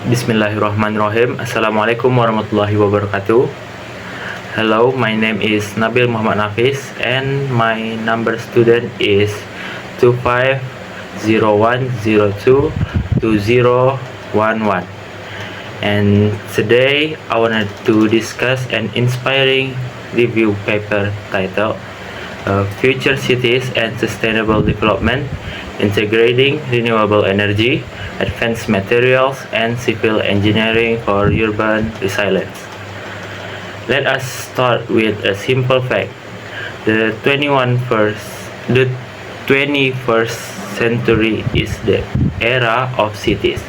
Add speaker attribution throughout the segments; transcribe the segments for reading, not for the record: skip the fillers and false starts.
Speaker 1: Bismillahirrahmanirrahim. Assalamualaikum warahmatullahi wabarakatuh. Hello, my name is Nabil Muhammad Nafis and my number student is 2501022011. And today I wanted to discuss an inspiring review paper titled Future Cities and Sustainable Development, Integrating Renewable Energy, Advanced Materials, and Civil Engineering for Urban Resilience. Let us start with a simple fact. The 21st century is the era of cities.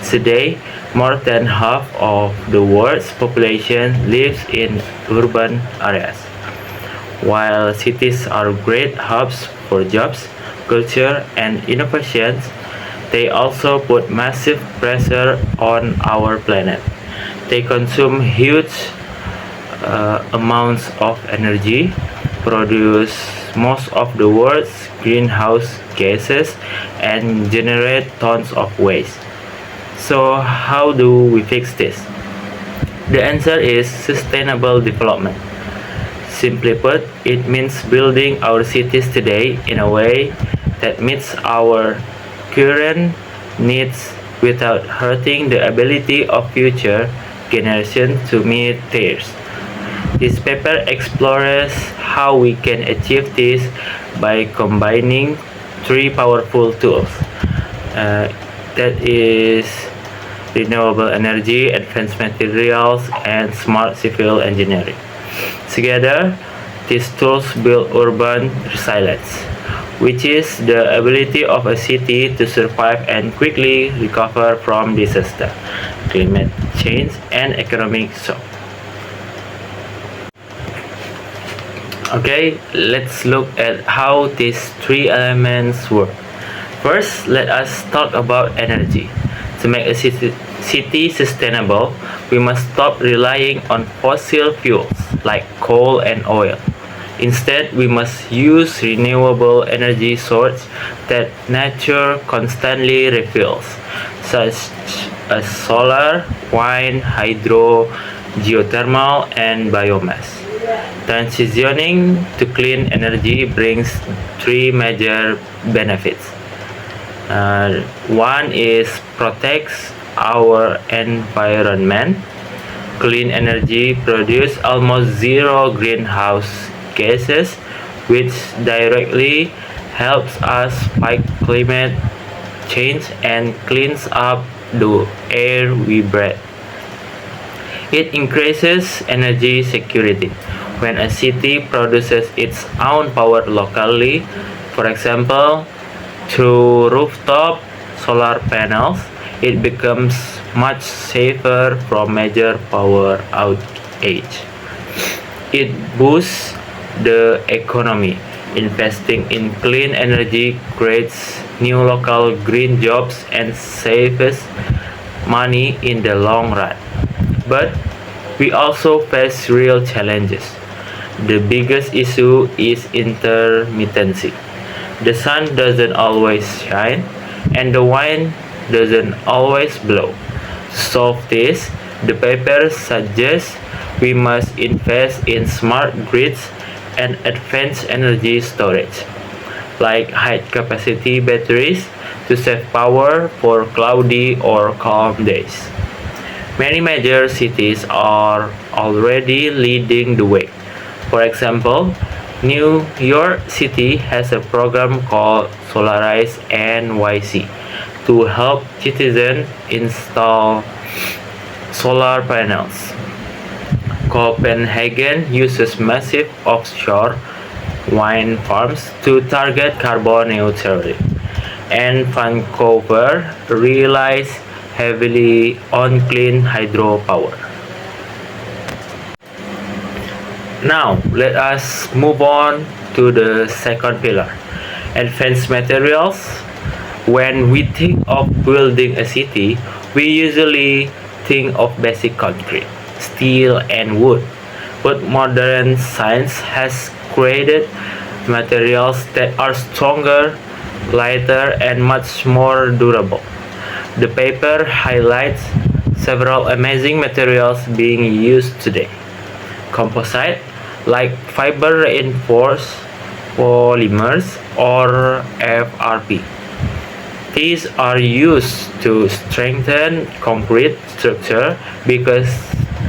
Speaker 1: Today, more than half of the world's population lives in urban areas. While cities are great hubs for jobs, culture, and innovations, they also put massive pressure on our planet. They consume huge amounts of energy, produce most of the world's greenhouse gases, and generate tons of waste. So, how do we fix this? The answer is sustainable development. Simply put, it means building our cities today in a way that meets our current needs without hurting the ability of future generations to meet theirs. This paper explores how we can achieve this by combining three powerful tools. That is renewable energy, advanced materials, and smart civil engineering. Together, these tools build urban resilience, which is the ability of a city to survive and quickly recover from disaster, climate change, and economic shock. Okay, let's look at how these three elements work. First, let us talk about energy. To make a city sustainable, we must stop relying on fossil fuels like coal and oil. Instead, we must use renewable energy sources that nature constantly reveals, such as solar, wind, hydro, geothermal, and biomass. Transitioning to clean energy brings three major benefits. One is protects our environment. Clean energy produces almost zero greenhouse gases, which directly helps us fight climate change and cleans up the air we breathe. It increases energy security. When a city produces its own power locally, for example, through rooftop solar panels, it becomes much safer from major power outage. It boosts the economy. Investing in clean energy creates new local green jobs and saves money in the long run. But we also face real challenges. The biggest issue is intermittency. The sun doesn't always shine, and the wind doesn't always blow. To solve this, the paper suggests we must invest in smart grids and advanced energy storage, like high-capacity batteries to save power for cloudy or calm days. Many major cities are already leading the way. For example, New York City has a program called Solarize NYC to help citizens install solar panels. Copenhagen uses massive offshore wind farms to target carbon neutrality, and Vancouver relies heavily on clean hydropower. Now, let us move on to the second pillar, advanced materials. When we think of building a city, we usually think of basic concrete, steel, and wood. But modern science has created materials that are stronger, lighter, and much more durable. The paper highlights several amazing materials being used today. Composite, like fiber reinforced polymers or FRP. These are used to strengthen concrete structure because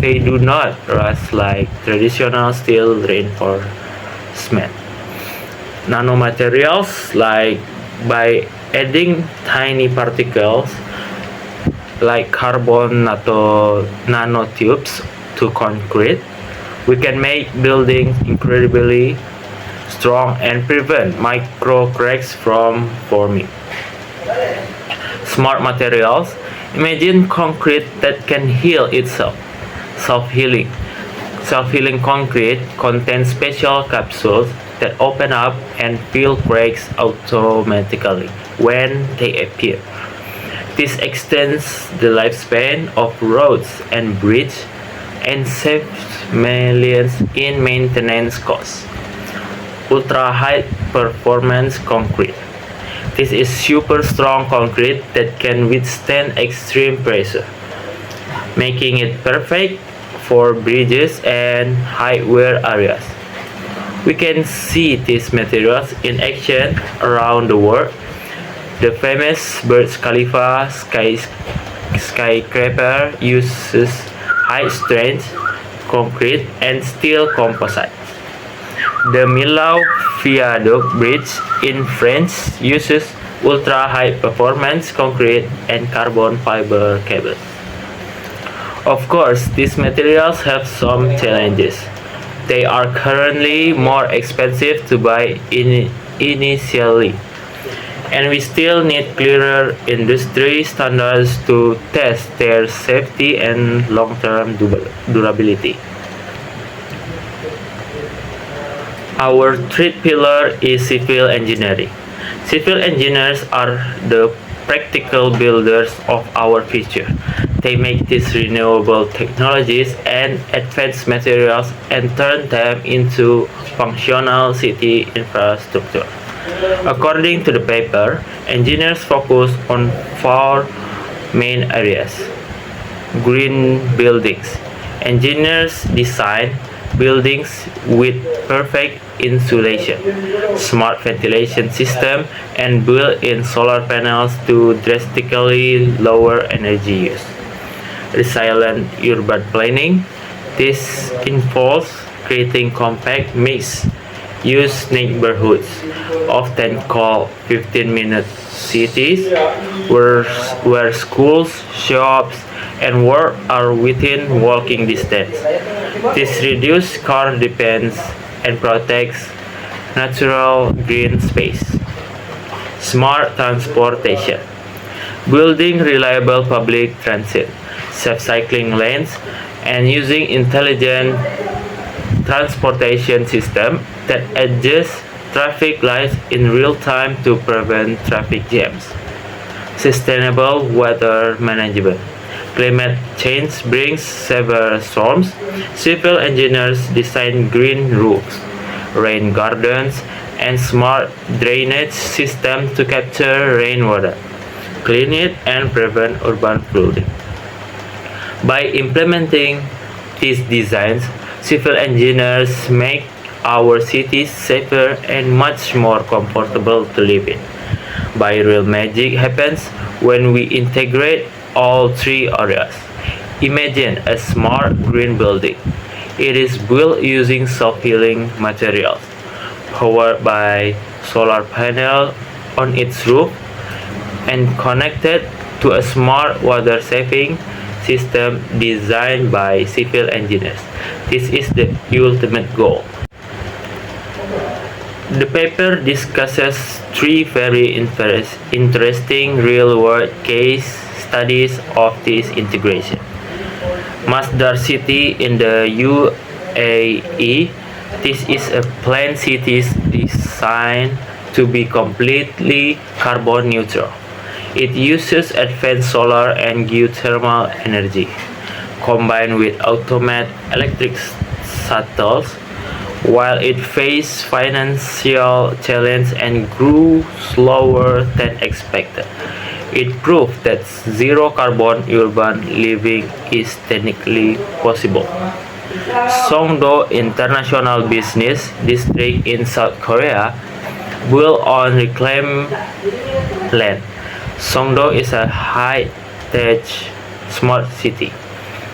Speaker 1: they do not rust like traditional steel reinforcement. Nanomaterials, like by adding tiny particles like carbon nanotubes to concrete, we can make buildings incredibly strong and prevent micro cracks from forming. Smart materials, imagine concrete that can heal itself. Self-healing. Self-healing concrete contains special capsules that open up and fill cracks automatically when they appear. This extends the lifespan of roads and bridges and saves millions in maintenance costs. Ultra high performance concrete. This is super strong concrete that can withstand extreme pressure, making it perfect for bridges and high wear areas. We can see these materials in action around the world. The famous Burj Khalifa skyscraper uses high strength concrete and steel composite. The Millau Viaduct Bridge in France uses ultra high performance concrete and carbon fiber cables. Of course, these materials have some challenges. They are currently more expensive to buy initially, and we still need clearer industry standards to test their safety and long-term durability. Our third pillar is civil engineering. Civil engineers are the practical builders of our future. They make these renewable technologies and advanced materials and turn them into functional city infrastructure. According to the paper, engineers focus on four main areas. Green buildings. Engineers design buildings with perfect insulation, smart ventilation system, and built-in solar panels to drastically lower energy use. Resilient urban planning. This involves creating compact mixed-use neighborhoods, often called 15-minute cities, where schools, shops, and work are within walking distance. This reduces car dependence and protects natural green space. Smart transportation. Building reliable public transit, safe cycling lanes, and using intelligent transportation system that adjust traffic lights in real time to prevent traffic jams. Sustainable water management. Climate change brings severe storms. Civil engineers design green roofs, rain gardens, and smart drainage systems to capture rainwater, clean it, and prevent urban flooding. By implementing these designs, civil engineers make our cities safer and much more comfortable to live in. By real magic happens when we integrate all three areas. Imagine a smart green building. It is built using self-healing materials, powered by solar panel on its roof, and connected to a smart water-saving system designed by civil engineers. This is the ultimate goal. The paper discusses three very interesting real-world case studies of this integration. Masdar City in the UAE. This is a planned city designed to be completely carbon neutral. It uses advanced solar and geothermal energy, combined with automated electric shuttles. While it faced financial challenges and grew slower than expected, It proved that zero carbon urban living is technically possible. Songdo International Business District in South Korea built on reclaimed land. Songdo is a high-tech smart city.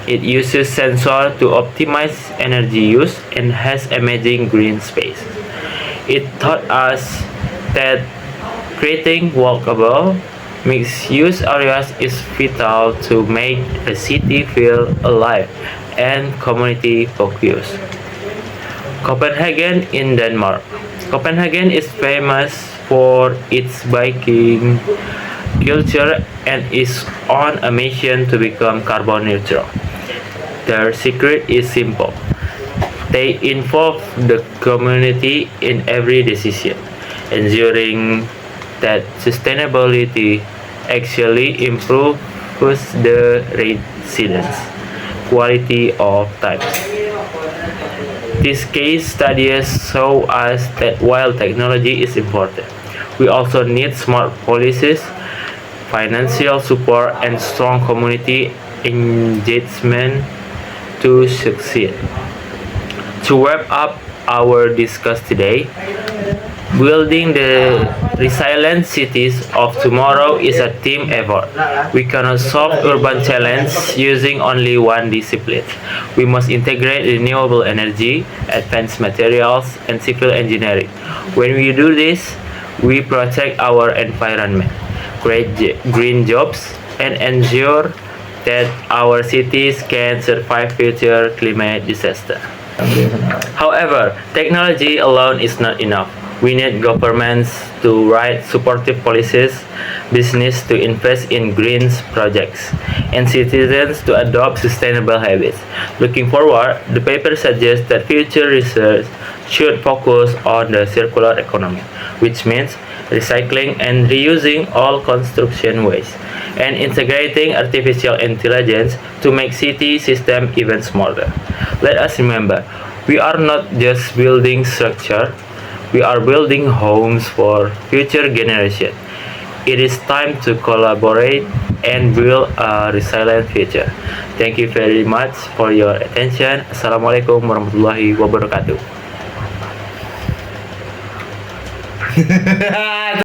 Speaker 1: It uses sensors to optimize energy use and has amazing green space. It taught us that creating walkable, mixed-use areas is vital to make a city feel alive and community-focused. Copenhagen in Denmark. Copenhagen is famous for its biking culture and is on a mission to become carbon neutral. Their secret is simple. They involve the community in every decision, ensuring that sustainability actually improves the residents' quality of time. These case studies show us that while technology is important, we also need smart policies, financial support, and strong community engagement to succeed. To wrap up our discuss today, building the resilient cities of tomorrow is a team effort. We cannot solve urban challenges using only one discipline. We must integrate renewable energy, advanced materials, and civil engineering. When we do this, we protect our environment, create green jobs, and ensure that our cities can survive future climate disaster. However, technology alone is not enough. We need governments to write supportive policies, business to invest in green projects, and citizens to adopt sustainable habits. Looking forward, the paper suggests that future research should focus on the circular economy, which means recycling and reusing all construction waste, and integrating artificial intelligence to make city system even smarter. Let us remember, we are not just building structure, we are building homes for future generations. It is time to collaborate and build a resilient future. Thank you very much for your attention. Assalamualaikum warahmatullahi wabarakatuh.